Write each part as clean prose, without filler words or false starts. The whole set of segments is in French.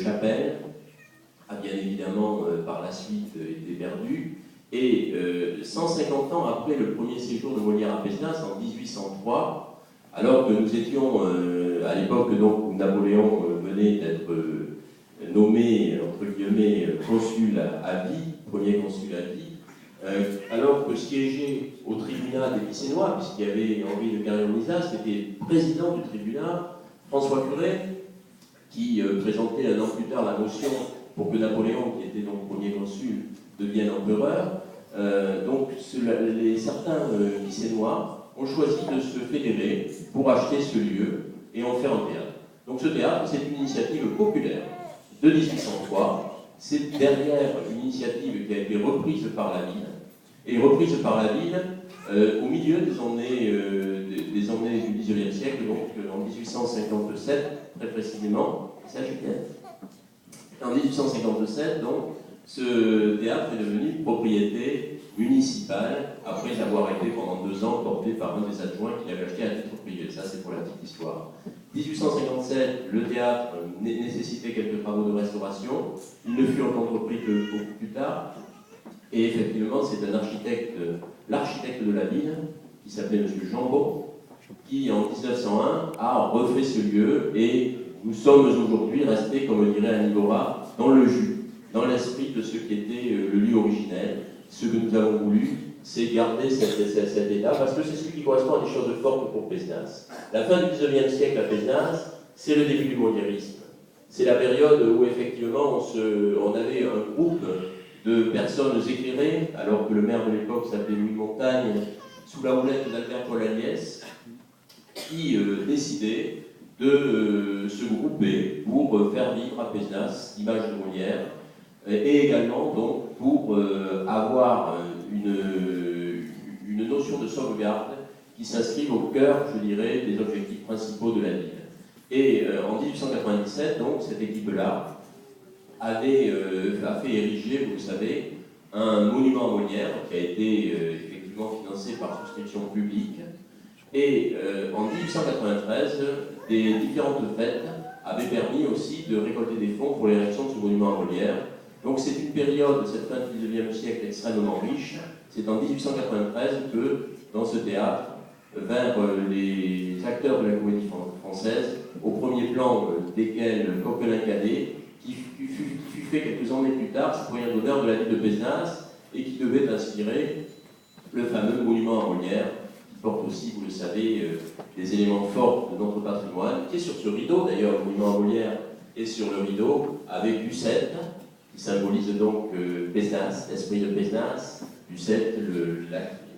chapelle a bien évidemment par la suite été perdu. Et 150 ans après le premier séjour de Molière à Pézenas, en 1803, alors que nous étions à l'époque où Napoléon venait d'être nommé, entre guillemets, consul à vie, premier consul à vie, alors que siégeait au tribunat des Picénois, puisqu'il y avait Henri de Carrion-Lizas, qui était président du tribunat, François Curé, qui présentait un an plus tard la motion pour que Napoléon, qui était donc premier consul, devienne empereur. Donc certains Picénois ont choisi de se fédérer pour acheter ce lieu et en faire un théâtre. Donc ce théâtre, c'est une initiative populaire de 1803. C'est derrière une initiative qui a été reprise par la ville, et reprise par la ville au milieu des années du XIXe siècle, donc en 1857 très précisément. Ça, en 1857, donc, ce théâtre est devenu propriété municipale après avoir été pendant 2 ans porté par un des adjoints qui l'avait acheté à titre privé. Ça, c'est pour la petite histoire. 1857, le théâtre nécessitait quelques travaux de restauration. Il ne fut entrepris que beaucoup plus tard. Et effectivement, c'est un architecte, l'architecte de la ville, qui s'appelait M. Jambon, qui en 1901 a refait ce lieu et nous sommes aujourd'hui restés, comme dirait Anigora, dans le jus, dans l'esprit de ce qui était le lieu originel. Ce que nous avons voulu, c'est garder cet état, parce que c'est celui qui correspond à des choses fortes pour Pézenas. La fin du XIXe siècle à Pézenas, c'est le début du moliérisme. C'est la période où effectivement on avait un groupe de personnes éclairées, alors que le maire de l'époque s'appelait Louis Montagne, sous la houlette d'Albert Polanès, qui décidait de se grouper pour faire vivre à Pézenas l'image de Molière, et également donc pour avoir une notion de sauvegarde qui s'inscrive au cœur, je dirais, des objectifs principaux de la ville. Et en 1897, donc, cette équipe-là a fait ériger, vous le savez, un monument à Molière qui a été effectivement financé par souscription publique. Et en 1893, des différentes fêtes avaient permis aussi de récolter des fonds pour l'érection de ce monument à Molière. Donc c'est une période, cette fin du XIXe siècle, extrêmement riche. C'est en 1893 que, dans ce théâtre, vinrent les acteurs de la comédie française, au premier plan desquels Coquelin-Cadet, qui fut fait quelques années plus tard citoyen d'honneur de la ville de Pézenas et qui devait inspirer le fameux monument à Molière, qui porte aussi, vous le savez, des éléments forts de notre patrimoine, qui est sur ce rideau, d'ailleurs, le monument à Molière est sur le rideau, avec Lucette, qui symbolise donc Pézenas, l'esprit de Pézenas, Lucette,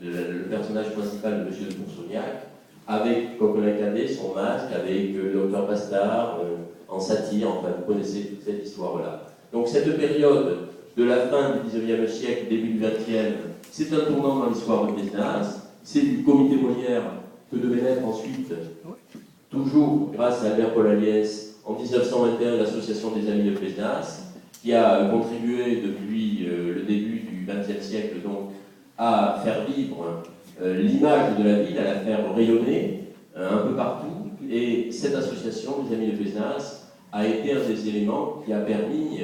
le personnage principal de Monsieur de Pourceaugnac, avec Coquelin-Cadet, son masque, avec le docteur Bastard, en satire, enfin vous connaissez toute cette histoire-là. Donc cette période de la fin du XIXe siècle, début du XXe, c'est un tournant dans l'histoire de Pézenas, c'est du comité Molière que devait naître ensuite, toujours grâce à Albert Polanès, en 1921, l'association des Amis de Pézenas, qui a contribué depuis le début du XXe siècle donc, à faire vivre l'image de la ville, à la faire rayonner un peu partout. Et cette association des Amis de Pézenas a été un des éléments qui a permis,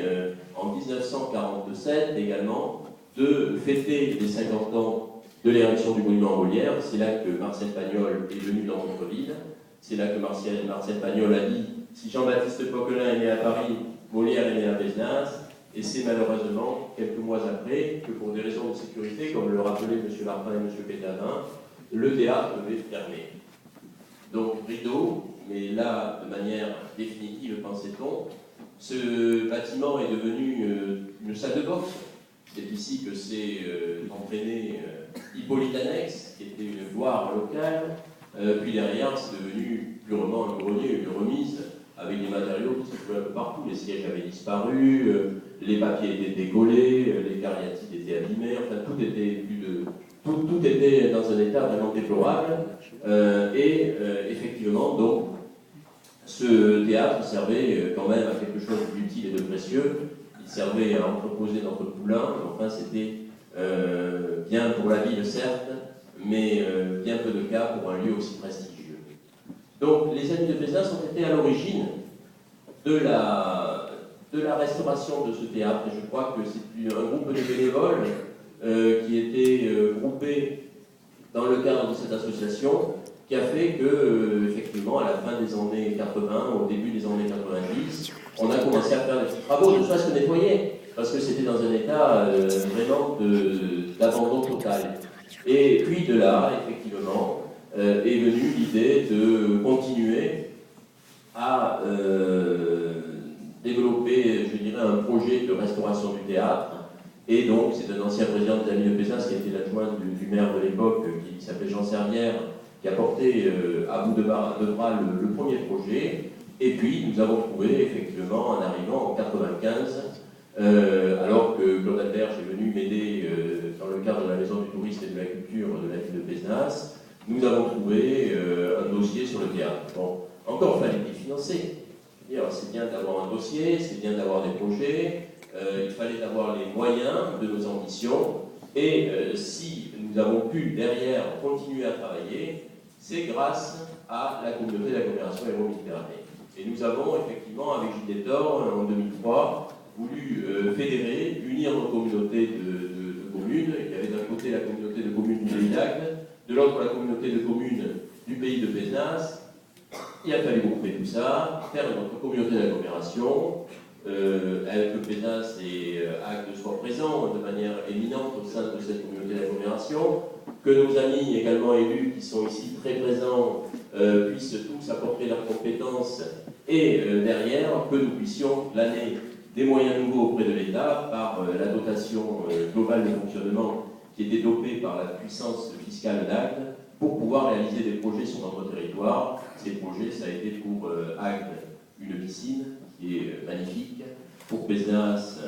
en 1947 également, de fêter les 50 ans de l'érection du monument à Molière. C'est là que Marcel Pagnol est venu dans notre ville. C'est là que Marcel Pagnol a dit « Si Jean-Baptiste Poquelin est né à Paris, Molière est né à Pézenas ». Et c'est malheureusement quelques mois après que, pour des raisons de sécurité, comme le rappelaient M. Martin et M. Pétavin, le théâtre devait fermer. Donc rideau, mais là, de manière définitive, pensait-on, ce bâtiment est devenu une salle de boxe. C'est ici que s'est entraîné Hippolyte Annex, qui était une gloire locale. Puis derrière, c'est devenu purement un grenier, une remise, avec des matériaux qui se trouvaient un peu partout. Les sièges avaient disparu, les papiers étaient décollés, les cariatides étaient abîmés, enfin tout était dans un état vraiment déplorable. Effectivement, donc, ce théâtre servait quand même à quelque chose d'utile et de précieux. Il servait à entreposer notre poulain, enfin c'était bien pour la ville certes, mais bien peu de cas pour un lieu aussi prestigieux. Donc les Amis de Pézenas ont été à l'origine de de la restauration de ce théâtre. Et je crois que c'est un groupe de bénévoles qui était groupé dans le cadre de cette association qui a fait que, effectivement, à la fin des années 80, au début des années 90, on a commencé à faire des petits travaux, ne serait-ce que nettoyer, parce que c'était dans un état vraiment d'abandon total. Et puis de là, effectivement, est venue l'idée de continuer à développer, je dirais, un projet de restauration du théâtre. Et donc, c'est un ancien président des Amis de Péznas qui a été l'adjoint du maire de l'époque, qui s'appelait Jean Servière, qui a porté à bout de bras le premier projet. Et puis, nous avons trouvé, effectivement, en arrivant en 1995, alors que Claude Alberge est venu m'aider dans le cadre de la Maison du Tourisme et de la Culture de la ville de Péznas, nous avons trouvé un dossier sur le théâtre. Bon, encore fallait-il financer. C'est bien d'avoir un dossier, c'est bien d'avoir des projets, il fallait avoir les moyens de nos ambitions, et si nous avons pu derrière continuer à travailler, c'est grâce à la communauté d'agglomération Hérault-Méditerranée. Et nous avons effectivement, avec Gilles Détor, en 2003, voulu fédérer, unir nos communautés de communes. Il y avait d'un côté la communauté de communes du Pays d'Agde, de l'autre la communauté de communes du Pays de Péznas. Il a fallu grouper tout ça, faire notre communauté d'agglomération, que Péznas et Agde soient présents de manière éminente au sein de cette communauté d'agglomération, que nos amis également élus qui sont ici très présents puissent tous apporter leurs compétences et derrière que nous puissions planer des moyens nouveaux auprès de l'État par la dotation globale de fonctionnement qui était dopée par la puissance fiscale d'Agde pour pouvoir réaliser des projets sur notre territoire. Ces projets, ça a été pour Agde une piscine qui est magnifique, pour Péznas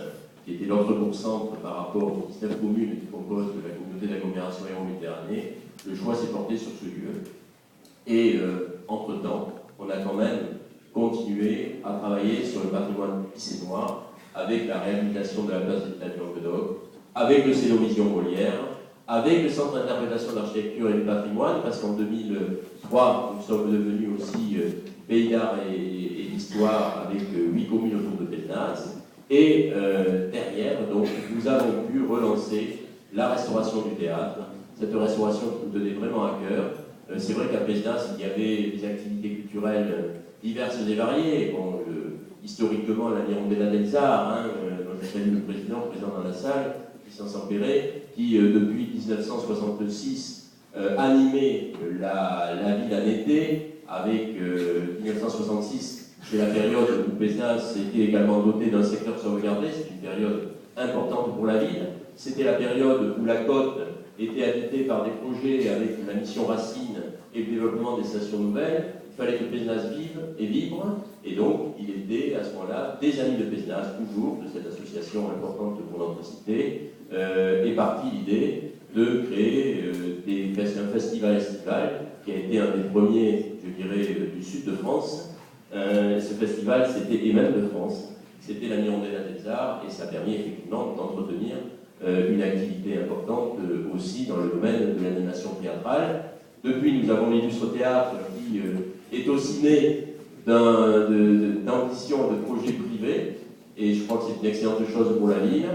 qui était l'autre centre par rapport aux 19 communes qui composent la communauté d'agglomération Hérault-Méditerranée. Le choix s'est porté sur ce lieu. Et entre-temps, on a quand même continué à travailler sur le patrimoine piscinois avec la réhabilitation de la place des États du Languedoc, avec le Cénovision Molière, avec le Centre d'interprétation de l'architecture et du patrimoine, parce qu'en 2003, nous sommes devenus aussi Pays d'art et d'histoire avec 8 communes autour de Péznas. Et derrière, donc, nous avons pu relancer la restauration du théâtre, cette restauration qui nous tenait vraiment à cœur. C'est vrai qu'à Péznas, il y avait des activités culturelles diverses et variées. Bon, historiquement, la Mirondella del Tsar, je salue le président présent dans la salle, Christian Sampéré, qui depuis 1966 animait la ville en été, avec 1966, c'est la période où Péznas était également doté d'un secteur sauvegardé, c'est une période importante pour la ville. C'était la période où la côte était habitée par des projets avec la mission Racine et le développement des stations nouvelles. Il fallait que Péznas vive et vibre, et donc il était à ce moment-là des amis de Péznas, toujours, de cette association importante pour notre cité, est partie l'idée de créer un festival estival qui a été un des premiers, je dirais, du sud de France. Ce festival, c'était et même de France, c'était la Mirondella des Arts, et ça a permis effectivement d'entretenir une activité importante aussi dans le domaine de l'animation théâtrale. Depuis, nous avons l'Illustre Théâtre qui est aussi né d'ambition de projets privés, et je crois que c'est une excellente chose pour la ville.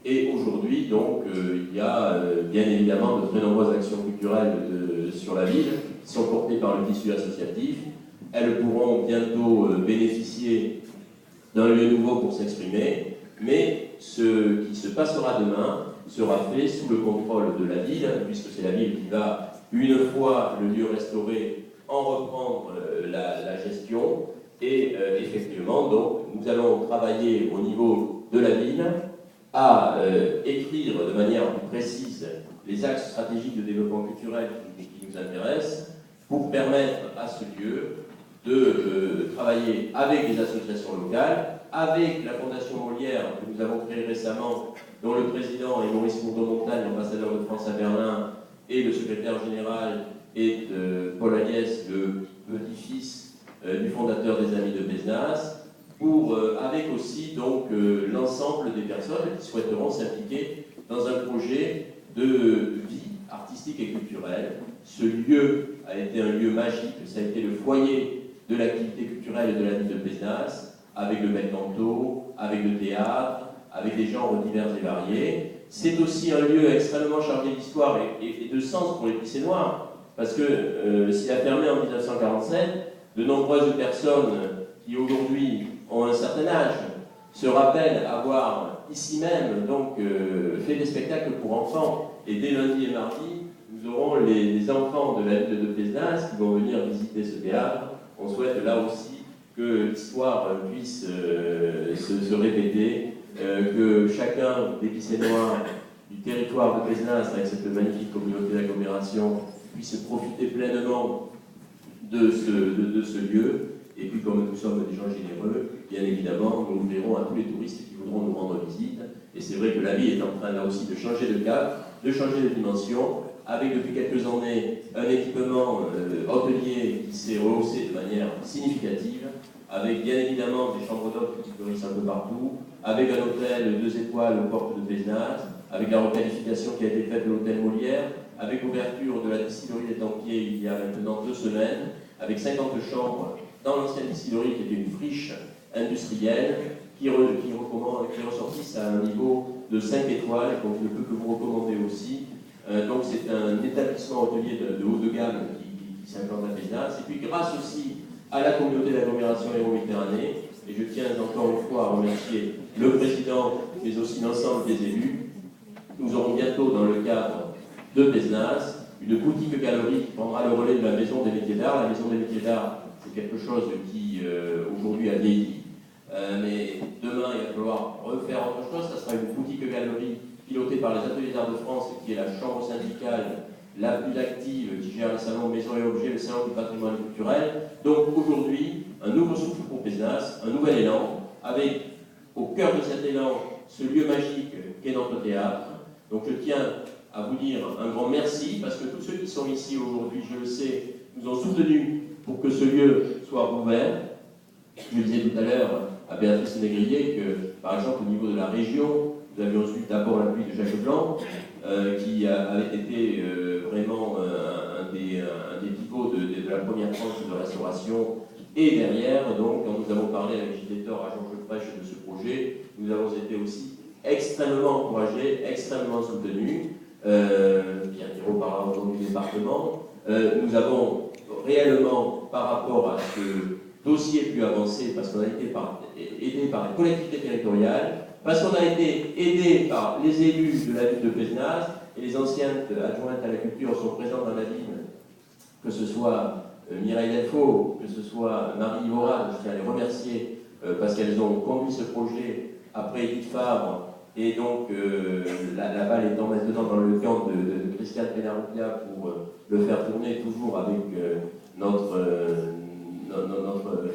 Et aujourd'hui, donc, il y a bien évidemment de très nombreuses actions culturelles sur la ville qui sont portées par le tissu associatif. Elles pourront bientôt bénéficier d'un lieu nouveau pour s'exprimer, mais ce qui se passera demain sera fait sous le contrôle de la ville, puisque c'est la ville qui va, une fois le lieu restauré, en reprendre la gestion. Et effectivement, donc, nous allons travailler au niveau de la ville à écrire de manière plus précise les axes stratégiques de développement culturel qui nous intéressent, pour permettre à ce lieu de travailler avec les associations locales, avec la Fondation Molière que nous avons créée récemment, dont le président est Maurice Mourdeau-Montagne, ambassadeur de France à Berlin, et le secrétaire général est Paul Agnès, le petit-fils du fondateur des Amis de Péznas, pour, avec aussi donc l'ensemble des personnes qui souhaiteront s'impliquer dans un projet de vie artistique et culturelle. Ce lieu a été un lieu magique, ça a été le foyer de l'activité culturelle de la ville de Péznas, avec le bel canto, avec le théâtre, avec des genres divers et variés. C'est aussi un lieu extrêmement chargé d'histoire et de sens pour les Picénois, parce que s'il a fermé en 1947, de nombreuses personnes qui aujourd'hui ont un certain âge se rappellent avoir ici même donc, fait des spectacles pour enfants. Et dès lundi et mardi, nous aurons les enfants de la ville de Pézenas qui vont venir visiter ce théâtre. On souhaite là aussi que l'histoire puisse se répéter, que chacun des Picénois du territoire de Pézenas, avec cette magnifique communauté d'agglomération, puisse profiter pleinement de ce lieu. Et puis, comme nous sommes des gens généreux, bien évidemment, nous ouvrirons à tous les touristes qui voudront nous rendre visite. Et c'est vrai que la vie est en train là aussi de changer de cap, de changer de dimension, avec depuis quelques années un équipement hôtelier qui s'est rehaussé de manière significative, avec bien évidemment des chambres d'hôtes qui fleurissent un peu partout, avec un hôtel 2 étoiles aux portes de Pézenas, avec la requalification qui a été faite de l'hôtel Molière, avec l'ouverture de la distillerie des Templiers il y a maintenant 2 semaines, avec 50 chambres dans l'ancienne distillerie qui était une friche industrielle qui ressortissent à un niveau de 5 étoiles, donc je ne peux que vous recommander aussi. Donc c'est un établissement hôtelier de haut de gamme qui s'implante à Pézenas. Et puis grâce aussi à la communauté d'agglomération Hérault-Méditerranée, et je tiens encore une fois à remercier le président, mais aussi l'ensemble des élus, nous aurons bientôt dans le cadre de Pézenas une boutique-galerie qui prendra le relais de la Maison des Métiers d'Art. La Maison des Métiers d'Art, c'est quelque chose qui aujourd'hui a vieilli, mais demain il va falloir refaire autre chose. Ça sera une boutique-galerie pilotée par les Ateliers d'Art de France, qui est la chambre syndicale la plus active, qui gère le salon Maison et Objets, le salon du patrimoine culturel. Donc aujourd'hui, un nouveau souffle pour Pézenas, un nouvel élan, avec au cœur de cet élan ce lieu magique qu'est notre théâtre. Donc je tiens à vous dire un grand merci, parce que tous ceux qui sont ici aujourd'hui, je le sais, nous ont soutenus pour que ce lieu soit rouvert. Je le disais tout à l'heure à Béatrice Négrier que, par exemple, au niveau de la région, nous avions eu d'abord l'appui de Jacques Blanc, qui avait été vraiment un des pivots de la première tranche de restauration. Et derrière, donc, quand nous avons parlé avec Gilles Détor à Georges Frêche de ce projet, nous avons été aussi extrêmement encouragés, extrêmement soutenus. Pierre Giraud parlera aujourd'hui du département. Nous avons réellement, par rapport à ce dossier plus avancé, parce qu'on a été aidé par les collectivités territoriales, parce qu'on a été aidé par les élus de la ville de Pézenas, et les anciennes adjointes à la culture sont présentes dans la ville, que ce soit Mireille Delfaux, que ce soit Marie Ivorade, je tiens à les remercier, parce qu'elles ont conduit ce projet après Edith Favre, et donc la balle étant maintenant dans le camp de Christiane Pénarroutia pour le faire tourner toujours avec notre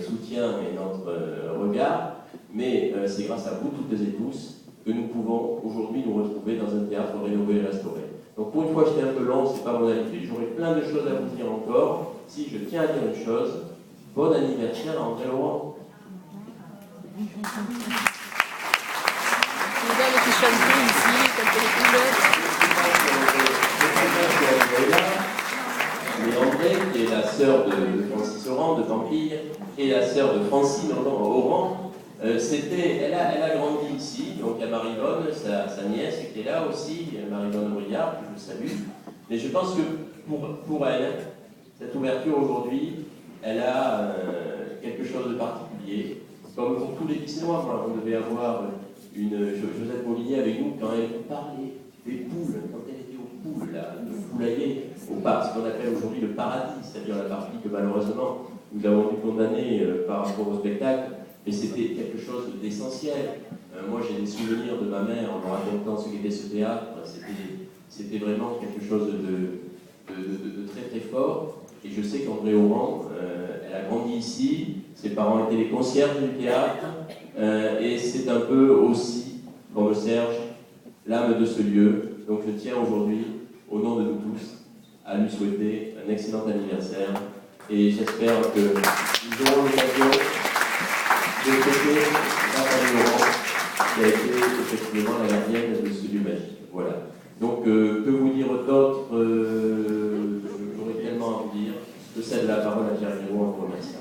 soutien et notre regard, mais c'est grâce à vous toutes et tous que nous pouvons aujourd'hui nous retrouver dans un théâtre rénové et restauré. Donc pour une fois j'étais un peu long, c'est pas mon habitude, j'aurais plein de choses à vous dire encore. Si je tiens à dire une chose, bon anniversaire à André Laurent. Mais André, qui est la sœur de Francis Oran, de Pampille, et la sœur de Francine Oran, elle a grandi ici, donc il y a Marie-Vonne, sa nièce, qui est là aussi, Marie-Vonne Brillard, que je salue. Mais je pense que pour elle, cette ouverture aujourd'hui, elle a quelque chose de particulier. Comme pour tous les Picénois, on devait avoir une Josette Molinier avec nous quand elle parlait des poules, quand elle était aux poules, là, le poulailler, ce qu'on appelle aujourd'hui le paradis, c'est-à-dire la partie que malheureusement nous avons dû condamner par rapport au spectacle, mais c'était quelque chose d'essentiel. Moi j'ai des souvenirs de ma mère en me racontant ce qu'était ce théâtre, c'était vraiment quelque chose de très très fort. Et je sais qu'André Oran, elle a grandi ici, ses parents étaient les concierges du théâtre, et c'est un peu aussi, comme Serge, l'âme de ce lieu. Donc je tiens aujourd'hui, au nom de nous tous, à lui souhaiter un excellent anniversaire, et j'espère que nous aurons l'occasion de fêter Nathalie Laurent, qui a été effectivement la gardienne de ce lieu magique. Voilà. Donc, que vous dire d'autre, j'aurais tellement à vous dire. Je cède la parole à Pierre Giraud en vous remerciant.